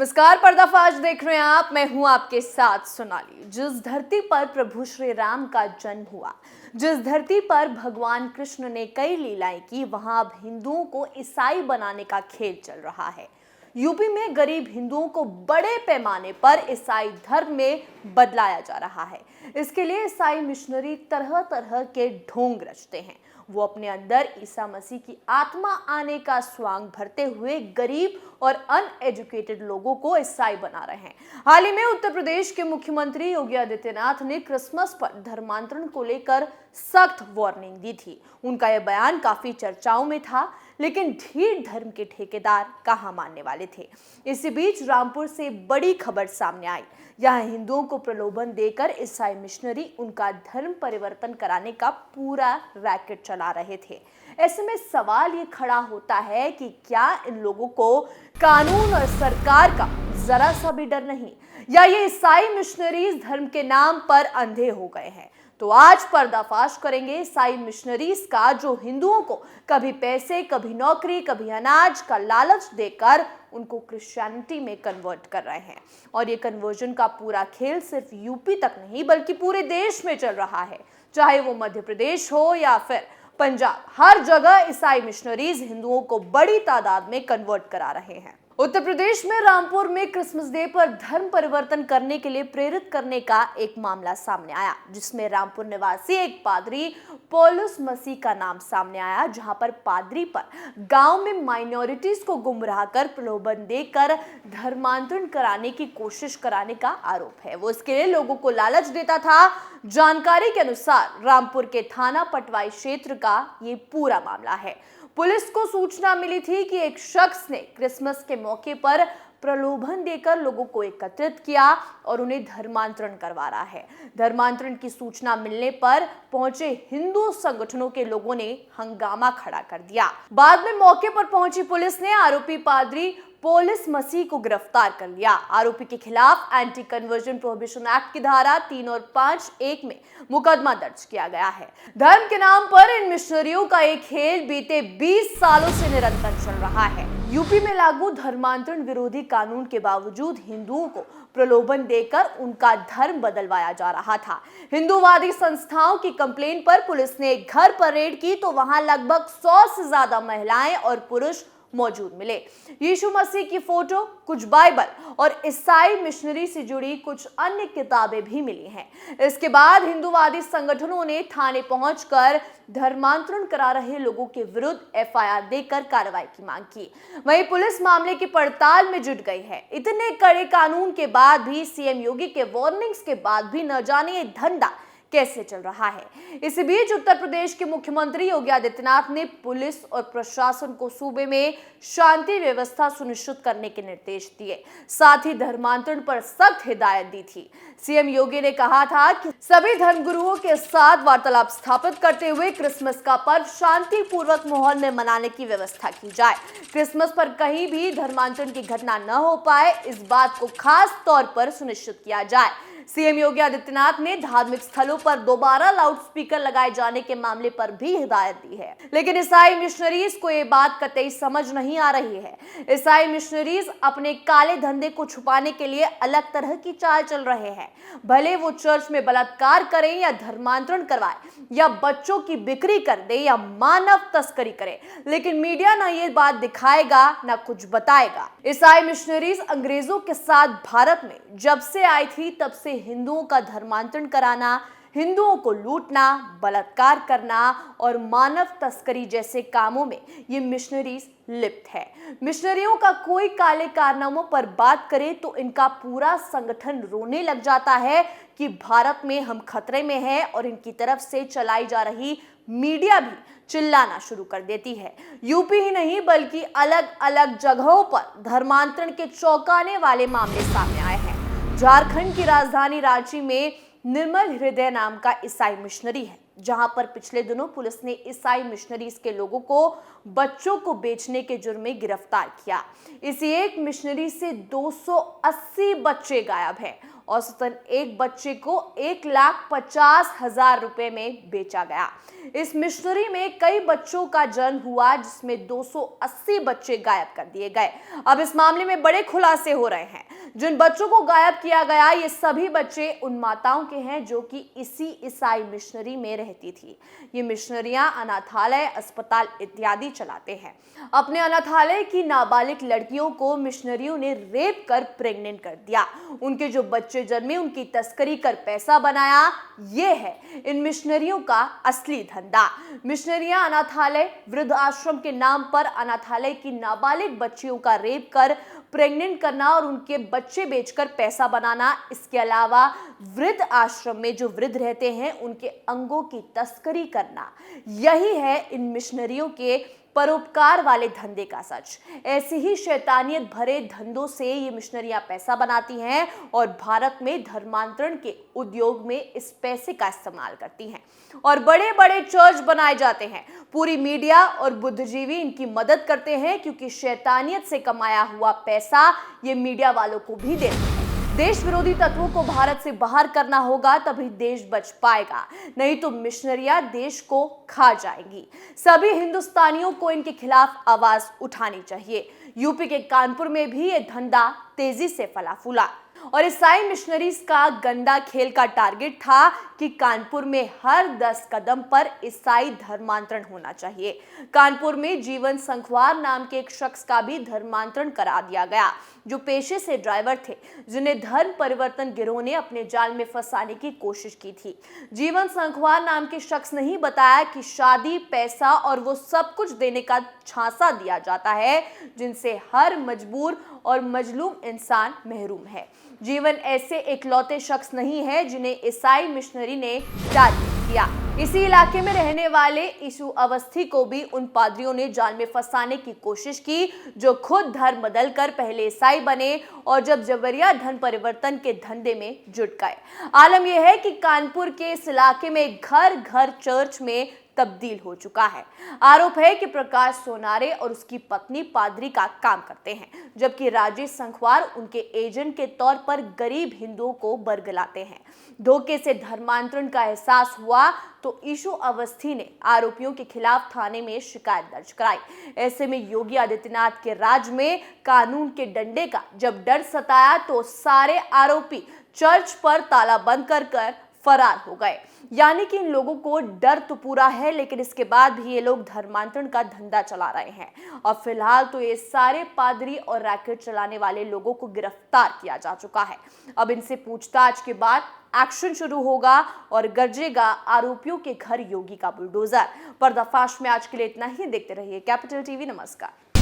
नमस्कार, पर्दाफाश देख रहे हैं आप। मैं हूं आपके साथ सोनाली। जिस धरती पर प्रभु श्री राम का जन्म हुआ, जिस धरती पर भगवान कृष्ण ने कई लीलाएं की, वहां अब हिंदुओं को ईसाई बनाने का खेल चल रहा है। यूपी में गरीब हिंदुओं को बड़े पैमाने पर ईसाई धर्म में बदलाया जा रहा है। इसके लिए ईसाई मिशनरी तरह तरह के ढोंग रचते हैं। वो अपने अंदर ईसा मसीह की आत्मा आने का स्वांग भरते हुए गरीब और अनएजुकेटेड लोगों को ईसाई बना रहे हैं। हाल ही में उत्तर प्रदेश के मुख्यमंत्री योगी आदित्यनाथ ने क्रिसमस पर धर्मांतरण को लेकर सख्त वार्निंग दी थी। उनका यह बयान काफी चर्चाओं में था, लेकिन ढीठ धर्म के ठेकेदार कहां मानने वाले थे। इसी बीच रामपुर से बड़ी खबर सामने आई। यहाँ हिंदुओं को प्रलोभन देकर ईसाई मिशनरी उनका धर्म परिवर्तन कराने का पूरा रैकेट चला रहे थे। ऐसे में सवाल ये खड़ा होता है कि क्या इन लोगों को कानून और सरकार का जरा सा भी डर नहीं, या ये ईसाई मिशनरीज धर्म के नाम पर अंधे हो गए हैं? तो आज पर्दाफाश करेंगे ईसाई मिशनरीज का, जो हिंदुओं को कभी पैसे, कभी नौकरी, कभी अनाज का लालच देकर उनको क्रिश्चियनिटी में कन्वर्ट कर रहे हैं। और ये कन्वर्जन का पूरा खेल सिर्फ यूपी तक नहीं बल्कि पूरे देश में चल रहा है। चाहे वो मध्य प्रदेश हो या फिर पंजाब, हर जगह ईसाई मिशनरीज हिंदुओं को बड़ी तादाद में कन्वर्ट करा रहे हैं। उत्तर प्रदेश में रामपुर में क्रिसमस डे पर धर्म परिवर्तन करने के लिए प्रेरित करने का एक मामला सामने आया, जिसमें रामपुर निवासी एक पादरी पौलुस मसीह का नाम सामने आया, जहां पर पादरी पर गांव में माइनॉरिटीज को गुमराह कर प्रलोभन देकर धर्मांतरण कराने की कोशिश कराने का आरोप है। वो इसके लिए लोगों को लालच देता था। जानकारी के अनुसार रामपुर के थाना पटवाई क्षेत्र का ये पूरा मामला है। पुलिस को सूचना मिली थी कि एक शख्स ने क्रिसमस के मौके पर प्रलोभन देकर लोगों को एकत्रित किया और उन्हें धर्मांतरण करवा रहा है। धर्मांतरण की सूचना मिलने पर पहुंचे हिंदू संगठनों के लोगों ने हंगामा खड़ा कर दिया। बाद में मौके पर पहुंची पुलिस ने आरोपी पादरी पौलुस मसीह को गिरफ्तार कर लिया। आरोपी के खिलाफ एंटी कन्वर्जन प्रोहिबिशन एक्ट की धारा 3 और 5(1) में मुकदमा दर्ज किया गया है। धर्म के नाम पर इन मिशनरियों का एक खेल बीते 20 सालों से निरंतर चल रहा है। यूपी में लागू धर्मांतरण विरोधी कानून के बावजूद हिंदुओं को प्रलोभन देकर उनका धर्म बदलवाया जा रहा था। हिंदूवादी संस्थाओं की कंप्लेन पर पुलिस ने एक घर पर रेड की तो वहां लगभग 100 से ज्यादा महिलाएं और पुरुष मौजूद मिले। यीशु मसीह की फोटो, कुछ बाइबल और ईसाई मिशनरी से जुड़ी कुछ अन्य किताबें भी मिली हैं। इसके बाद हिंदूवादी संगठनों ने थाने पहुंचकर धर्मांतरण करा रहे लोगों के विरुद्ध एफआईआर देकर कार्रवाई की मांग की। वहीं पुलिस मामले की पड़ताल में जुट गई है। इतने कड़े कानून के बाद भी, सीएम योगी के वार्निंग्स के बाद भी न जाने ये धंधा कैसे चल रहा है। इसी बीच उत्तर प्रदेश के मुख्यमंत्री योगी आदित्यनाथ ने पुलिस और प्रशासन को सूबे में शांति व्यवस्था सुनिश्चित करने के निर्देश दिए। साथ ही धर्मांतरण पर सख्त हिदायत दी थी। सीएम योगी ने कहा था कि सभी धर्मगुरुओं के साथ वार्तालाप स्थापित करते हुए क्रिसमस का पर्व शांतिपूर्वक माहौल में मनाने की व्यवस्था की जाए। क्रिसमस पर कहीं भी धर्मांतरण की घटना न हो पाए, इस बात को खास तौर पर सुनिश्चित किया जाए। सीएम योगी आदित्यनाथ ने धार्मिक स्थलों पर दोबारा लाउडस्पीकर लगाए जाने के मामले पर भी हिदायत दी है, लेकिन ईसाई मिशनरीज को ये बात कतई समझ नहीं आ रही है। ईसाई मिशनरीज अपने काले धंधे को छुपाने के लिए अलग तरह की चाल चल रहे हैं। भले वो चर्च में बलात्कार करें या धर्मांतरण करवाए या बच्चों की बिक्री कर दे या मानव तस्करी करे, लेकिन मीडिया ना ये बात दिखाएगा ना कुछ बताएगा। ईसाई मिशनरीज अंग्रेजों के साथ भारत में जब से आई थी, तब से हिंदुओं का धर्मांतरण कराना, हिंदुओं को लूटना, बलात्कार करना और मानव तस्करी जैसे कामों में ये मिशनरीज लिप्त है। मिशनरियों का कोई काले कारनामों पर बात करे तो इनका पूरा संगठन रोने लग जाता है कि भारत में हम खतरे में हैं, और इनकी तरफ से चलाई जा रही मीडिया भी चिल्लाना शुरू कर देती है। यूपी ही नहीं बल्कि अलग अलग जगहों पर धर्मांतरण के चौंकाने वाले मामले सामने आए हैं। झारखंड की राजधानी रांची में निर्मल हृदय नाम का ईसाई मिशनरी है, जहां पर पिछले दिनों पुलिस ने ईसाई मिशनरीज के लोगों को बच्चों को बेचने के जुर्म में गिरफ्तार किया। इसी एक मिशनरी से 280 बच्चे गायब हैं औसतन एक बच्चे को 1,50,000 रुपए में बेचा गया। इस मिशनरी में कई बच्चों का जन्म हुआ, जिसमें 280 बच्चे गायब कर दिए गए। अब इस मामले में बड़े खुलासे हो रहे हैं। जिन बच्चों को गायब किया गया, ये सभी बच्चे उन माताओं के हैं जो कि इसी ईसाई मिशनरी में रहती थी। ये मिशनरियां अनाथालय, अस्पताल इत्यादि चलाते हैं। अपने अनाथालय की नाबालिग लड़कियों को मिशनरियों ने रेप कर प्रेग्नेंट कर दिया। उनके जो बच्चे जन्मे, उनकी तस्करी कर पैसा बनाया। ये है इन मिशनरियों का असली धंधा। मिशनरियां अनाथालय, वृद्ध आश्रम के नाम पर अनाथालय की नाबालिग बच्चियों का रेप कर प्रेग्नेंट करना और उनके बच्चे बेचकर पैसा बनाना। इसके अलावा वृद्ध आश्रम में जो वृद्ध रहते हैं, उनके अंगों की तस्करी करना। यही है इन मिशनरियों के परोपकार वाले धंधे का सच। ऐसी ही शैतानियत भरे धंधों से ये मिशनरियां पैसा बनाती हैं और भारत में धर्मांतरण के उद्योग में इस पैसे का इस्तेमाल करती हैं और बड़े बड़े चर्च बनाए जाते हैं। पूरी मीडिया और बुद्धिजीवी इनकी मदद करते हैं, क्योंकि शैतानियत से कमाया हुआ पैसा ये मीडिया वालों को भी देते हैं। देश विरोधी तत्वों को भारत से बाहर करना होगा, तभी देश बच पाएगा, नहीं तो मिशनरियां देश को खा जाएंगी। सभी हिंदुस्तानियों को इनके खिलाफ आवाज उठानी चाहिए। यूपी के कानपुर में भी ये धंधा तेजी से फला फूला और ईसाई मिशनरीज का गंदा खेल का टारगेट था कि कानपुर में हर 10 कदम पर ईसाई धर्मांतरण होना चाहिए। कानपुर में जीवन संखवार नाम के एक शख्स का भी धर्मांतरण करा दिया गया, जो पेशे से ड्राइवर थे, जिन्हें धर्म परिवर्तन गिरोह ने अपने जाल में फंसाने की कोशिश की थी। जीवन संखवार नाम के शख्स ने ही बताया कि शादी, पैसा और वो सब कुछ देने का झांसा दिया जाता है, जिनसे हर मजबूर और मजलूम इंसान महरूम है। जीवन ऐसे इकलौते शख्स नहीं है जिन्हें ईसाई मिशनरी ने टारगेट किया। इसी इलाके में रहने वाले यीशु अवस्थी को भी उन पादरियों ने जाल में फंसाने की कोशिश की, जो खुद धर्म बदलकर पहले ईसाई बने और जब जबरिया धन परिवर्तन के धंधे में जुट गए। आलम यह है कि कानपुर के इस इलाके में घर घर चर्च में तब्दील हो चुका है। आरोप है कि प्रकाश सोनारे और उसकी पत्नी पादरी का काम करते हैं, जबकि राजेश संखवार उनके एजेंट के तौर पर गरीब हिंदुओं को बरगलाते हैं। धोखे से धर्मांतरण का एहसास हुआ तो यीशु अवस्थी ने आरोपियों के खिलाफ थाने में शिकायत दर्ज कराई। ऐसे में योगी आदित्यनाथ के राज में कानून के डंडे का जब डर सताया तो सारे आरोपी चर्च पर ताला बंद कर फरार हो गए। यानी कि इन लोगों को डर तो पूरा है, लेकिन इसके बाद भी ये लोग धर्मांतरण का धंधा चला रहे हैं। और फिलहाल तो ये सारे पादरी और रैकेट चलाने वाले लोगों को गिरफ्तार किया जा चुका है। अब इनसे पूछताछ के बाद एक्शन शुरू होगा और गरजेगा आरोपियों के घर योगी का बुलडोजर। पर्दाफाश में आज के लिए इतना ही। देखते रहिए कैपिटल टीवी। नमस्कार।